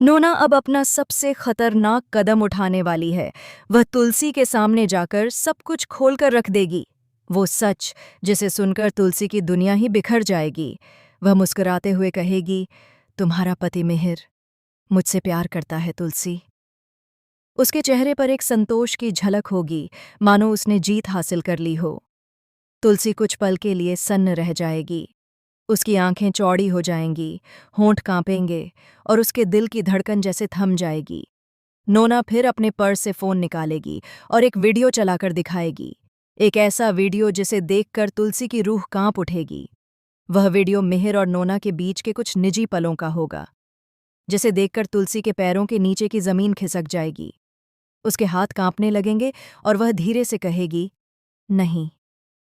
नोना अब अपना सबसे खतरनाक कदम उठाने वाली है। वह तुलसी के सामने जाकर सब कुछ खोलकर रख देगी। वो सच जिसे सुनकर तुलसी की दुनिया ही बिखर जाएगी। वह मुस्कुराते हुए कहेगी, तुम्हारा पति मिहिर मुझसे प्यार करता है तुलसी। उसके चेहरे पर एक संतोष की झलक होगी, मानो उसने जीत हासिल कर ली हो। तुलसी कुछ पल के लिए सन्न रह जाएगी। उसकी आंखें चौड़ी हो जाएंगी, होंठ कांपेंगे और उसके दिल की धड़कन जैसे थम जाएगी। नोना फिर अपने पर्स से फोन निकालेगी और एक वीडियो चलाकर दिखाएगी। एक ऐसा वीडियो जिसे देखकर तुलसी की रूह कांप उठेगी। वह वीडियो मिहिर और नोना के बीच के कुछ निजी पलों का होगा, जिसे देखकर तुलसी के पैरों के नीचे की जमीन खिसक जाएगी। उसके हाथ कांपने लगेंगे और वह धीरे से कहेगी, नहीं,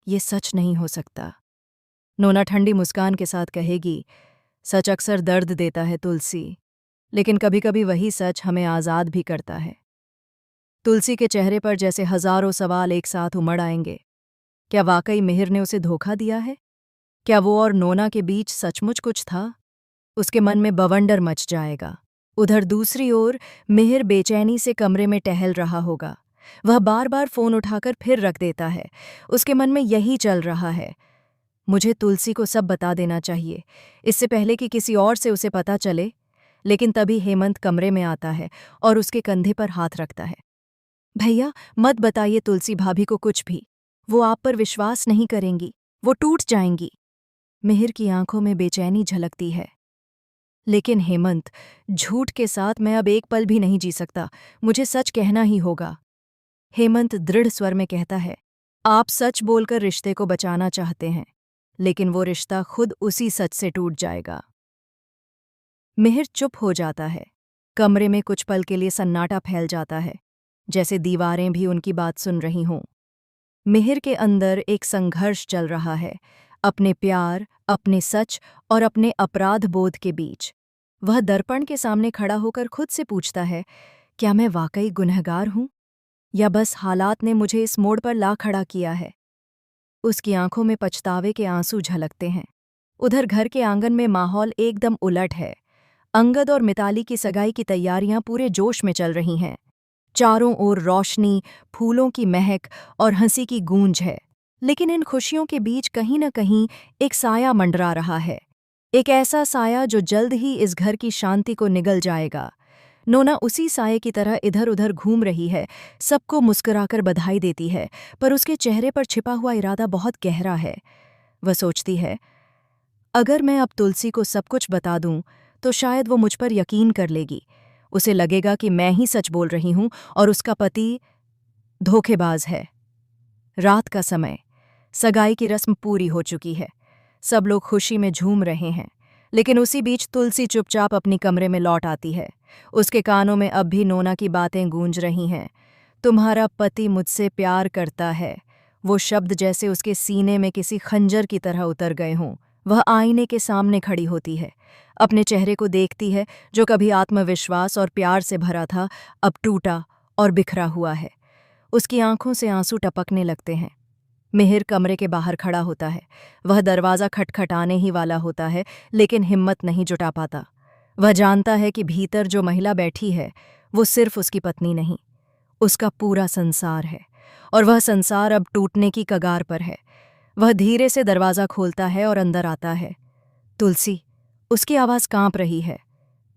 ये सच नहीं हो सकता। नोना ठंडी मुस्कान के साथ कहेगी, सच अक्सर दर्द देता है तुलसी, लेकिन कभी कभी वही सच हमें आज़ाद भी करता है। तुलसी के चेहरे पर जैसे हजारों सवाल एक साथ उमड़ आएंगे। क्या वाकई मिहिर ने उसे धोखा दिया है? क्या वो और नोना के बीच सचमुच कुछ था? उसके मन में बवंडर मच जाएगा। उधर दूसरी ओर मिहिर बेचैनी से कमरे में टहल रहा होगा। वह बार बार फोन उठाकर फिर रख देता है। उसके मन में यही चल रहा है, मुझे तुलसी को सब बता देना चाहिए, इससे पहले कि किसी और से उसे पता चले। लेकिन तभी हेमंत कमरे में आता है और उसके कंधे पर हाथ रखता है। भैया, मत बताइए तुलसी भाभी को कुछ भी। वो आप पर विश्वास नहीं करेंगी, वो टूट जाएंगी। मिहिर की आंखों में बेचैनी झलकती है। लेकिन हेमंत, झूठ के साथ मैं अब एक पल भी नहीं जी सकता, मुझे सच कहना ही होगा। हेमंत दृढ़ स्वर में कहता है, आप सच बोलकर रिश्ते को बचाना चाहते हैं, लेकिन वो रिश्ता खुद उसी सच से टूट जाएगा। मिहिर चुप हो जाता है। कमरे में कुछ पल के लिए सन्नाटा फैल जाता है, जैसे दीवारें भी उनकी बात सुन रही हों। मिहिर के अंदर एक संघर्ष चल रहा है, अपने प्यार, अपने सच और अपने अपराध बोध के बीच। वह दर्पण के सामने खड़ा होकर खुद से पूछता है, क्या मैं वाकई गुनहगार हूं, या बस हालात ने मुझे इस मोड़ पर ला खड़ा किया है? उसकी आंखों में पछतावे के आंसू झलकते हैं। उधर घर के आंगन में माहौल एकदम उलट है। अंगद और मिताली की सगाई की तैयारियां पूरे जोश में चल रही हैं। चारों ओर रोशनी, फूलों की महक और हंसी की गूंज है। लेकिन इन खुशियों के बीच कहीं न कहीं एक साया मंडरा रहा है। एक ऐसा साया जो जल्द ही इस घर की शांति को निगल जाएगा। नोना उसी साये की तरह इधर उधर घूम रही है, सबको मुस्कुराकर बधाई देती है, पर उसके चेहरे पर छिपा हुआ इरादा बहुत गहरा है। वह सोचती है, अगर मैं अब तुलसी को सब कुछ बता दूं, तो शायद वो मुझ पर यकीन कर लेगी। उसे लगेगा कि मैं ही सच बोल रही हूं और उसका पति धोखेबाज है। रात का समय, सगाई की रस्म पूरी हो चुकी है। सब लोग खुशी में झूम रहे हैं, लेकिन उसी बीच तुलसी चुपचाप अपनी कमरे में लौट आती है। उसके कानों में अब भी नोना की बातें गूंज रही हैं। तुम्हारा पति मुझसे प्यार करता है। वो शब्द जैसे उसके सीने में किसी खंजर की तरह उतर गए हों। वह आईने के सामने खड़ी होती है, अपने चेहरे को देखती है जो कभी आत्मविश्वास और प्यार से भरा था, अब टूटा और बिखरा हुआ है। उसकी आंखों से आंसू टपकने लगते हैं। मिहिर कमरे के बाहर खड़ा होता है। वह दरवाज़ा खटखटाने ही वाला होता है, लेकिन हिम्मत नहीं जुटा पाता। वह जानता है कि भीतर जो महिला बैठी है, वो सिर्फ उसकी पत्नी नहीं, उसका पूरा संसार है, और वह संसार अब टूटने की कगार पर है। वह धीरे से दरवाज़ा खोलता है और अंदर आता है। तुलसी, उसकी आवाज़ कांप रही है।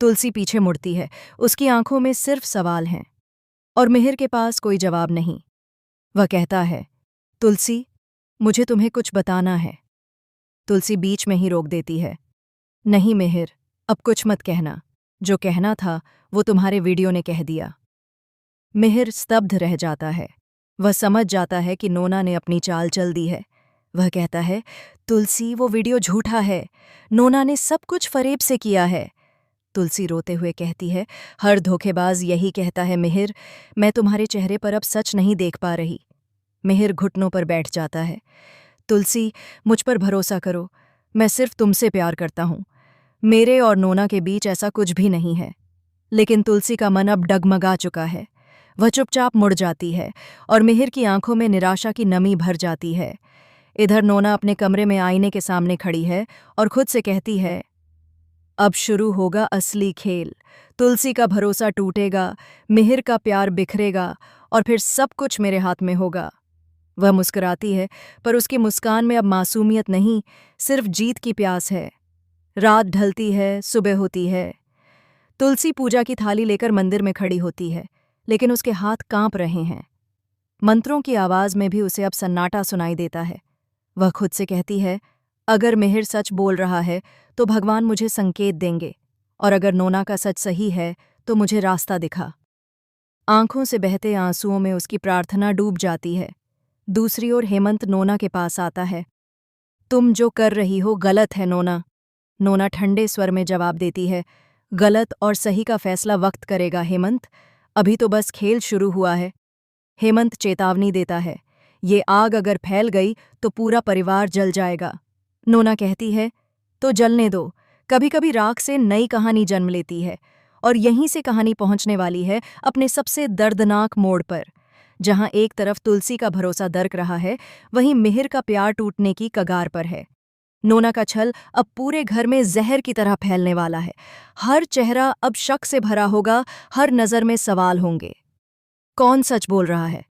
तुलसी पीछे मुड़ती है, उसकी आंखों में सिर्फ सवाल हैं, और मिहिर के पास कोई जवाब नहीं। वह कहता है, तुलसी, मुझे तुम्हें कुछ बताना है। तुलसी बीच में ही रोक देती है, नहीं मिहिर, अब कुछ मत कहना। जो कहना था वो तुम्हारे वीडियो ने कह दिया। मिहिर स्तब्ध रह जाता है। वह समझ जाता है कि नोना ने अपनी चाल चल दी है। वह कहता है, तुलसी, वो वीडियो झूठा है। नोना ने सब कुछ फरेब से किया है। तुलसी रोते हुए कहती है, हर धोखेबाज यही कहता है मिहिर, मैं तुम्हारे चेहरे पर अब सच नहीं देख पा रही। मिहिर घुटनों पर बैठ जाता है। तुलसी, मुझ पर भरोसा करो, मैं सिर्फ तुमसे प्यार करता हूँ। मेरे और नोना के बीच ऐसा कुछ भी नहीं है। लेकिन तुलसी का मन अब डगमगा चुका है। वह चुपचाप मुड़ जाती है और मिहिर की आंखों में निराशा की नमी भर जाती है। इधर नोना अपने कमरे में आईने के सामने खड़ी है और खुद से कहती है, अब शुरू होगा असली खेल। तुलसी का भरोसा टूटेगा, मिहिर का प्यार बिखरेगा और फिर सब कुछ मेरे हाथ में होगा। वह मुस्कुराती है, पर उसकी मुस्कान में अब मासूमियत नहीं, सिर्फ जीत की प्यास है। रात ढलती है, सुबह होती है। तुलसी पूजा की थाली लेकर मंदिर में खड़ी होती है, लेकिन उसके हाथ कांप रहे हैं। मंत्रों की आवाज में भी उसे अब सन्नाटा सुनाई देता है। वह खुद से कहती है, अगर मिहिर सच बोल रहा है तो भगवान मुझे संकेत देंगे, और अगर नोना का सच सही है तो मुझे रास्ता दिखा। आंखों से बहते आंसुओं में उसकी प्रार्थना डूब जाती है। दूसरी ओर हेमंत नोना के पास आता है। तुम जो कर रही हो गलत है नोना। नोना ठंडे स्वर में जवाब देती है, गलत और सही का फैसला वक्त करेगा हेमंत, अभी तो बस खेल शुरू हुआ है। हेमंत चेतावनी देता है, ये आग अगर फैल गई तो पूरा परिवार जल जाएगा। नोना कहती है, तो जलने दो, कभी कभी राख से नई कहानी जन्म लेती है, और यहीं से कहानी पहुंचने वाली है अपने सबसे दर्दनाक मोड़ पर। जहां एक तरफ तुलसी का भरोसा दरक रहा है, वहीं मिहिर का प्यार टूटने की कगार पर है। नोना का छल अब पूरे घर में जहर की तरह फैलने वाला है। हर चेहरा अब शक से भरा होगा, हर नज़र में सवाल होंगे। कौन सच बोल रहा है?